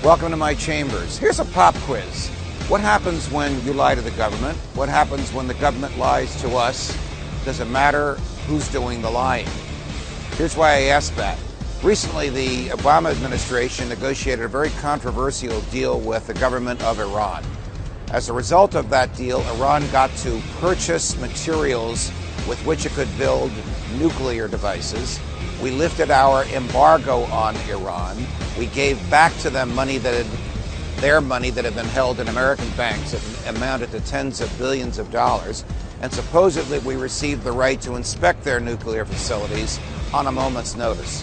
Welcome to my chambers. Here's a pop quiz. What happens when you lie to the government? What happens when the government lies to us? Does it matter who's doing the lying? Here's why I asked that. Recently, the Obama administration negotiated a very controversial deal with the government of Iran. As a result of that deal, Iran got to purchase materials with which it could build nuclear devices. We lifted our embargo on Iran. We gave back to them their money that had been held in American banks. It amounted to tens of billions of dollars. And supposedly we received the right to inspect their nuclear facilities on a moment's notice.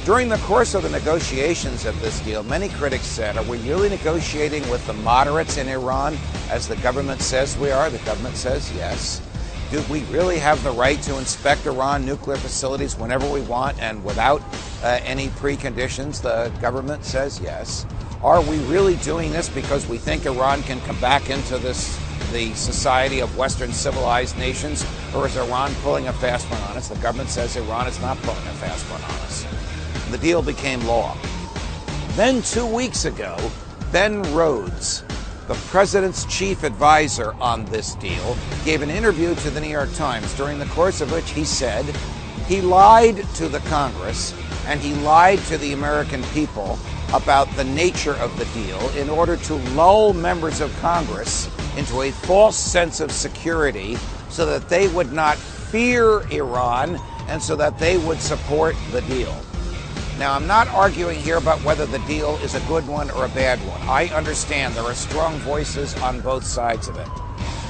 During the course of the negotiations of this deal, many critics said, are we really negotiating with the moderates in Iran, as the government says we are? The government says yes. Do we really have the right to inspect Iran nuclear facilities whenever we want and without any preconditions? The government says yes. Are we really doing this because we think Iran can come back into the society of Western civilized nations, or is Iran pulling a fast one on us? The government says Iran is not pulling a fast one on us. The deal became law. Then 2 weeks ago, Ben Rhodes, the president's chief advisor on this deal, gave an interview to the New York Times, during the course of which he said he lied to the Congress and he lied to the American people about the nature of the deal in order to lull members of Congress into a false sense of security so that they would not fear Iran and so that they would support the deal. Now, I'm not arguing here about whether the deal is a good one or a bad one. I understand there are strong voices on both sides of it.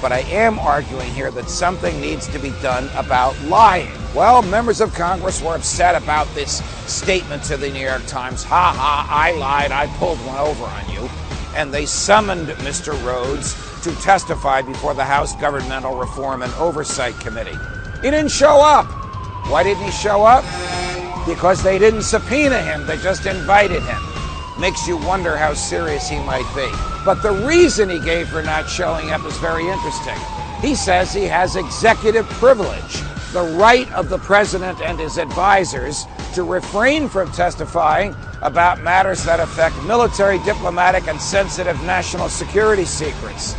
But I am arguing here that something needs to be done about lying. Well, members of Congress were upset about this statement to the New York Times. Ha ha, I lied, I pulled one over on you. And they summoned Mr. Rhodes to testify before the House Governmental Reform and Oversight Committee. He didn't show up. Why didn't he show up? Because they didn't subpoena him, they just invited him. Makes you wonder how serious he might be. But the reason he gave for not showing up is very interesting. He says he has executive privilege, the right of the president and his advisors to refrain from testifying about matters that affect military, diplomatic, and sensitive national security secrets.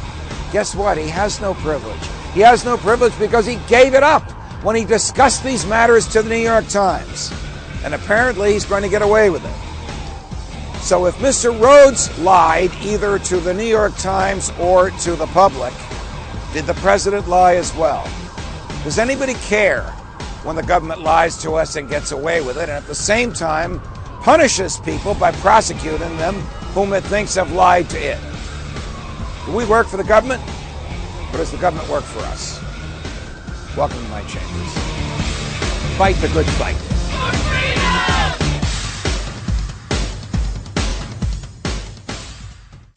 Guess what? He has no privilege. He has no privilege because he gave it up when he discussed these matters to the New York Times. And apparently he's going to get away with it. So if Mr. Rhodes lied either to the New York Times or to the public, did the president lie as well? Does anybody care when the government lies to us and gets away with it, and at the same time punishes people by prosecuting them whom it thinks have lied to it? Do we work for the government, or does the government work for us? Welcome to my chambers. Fight the good fight.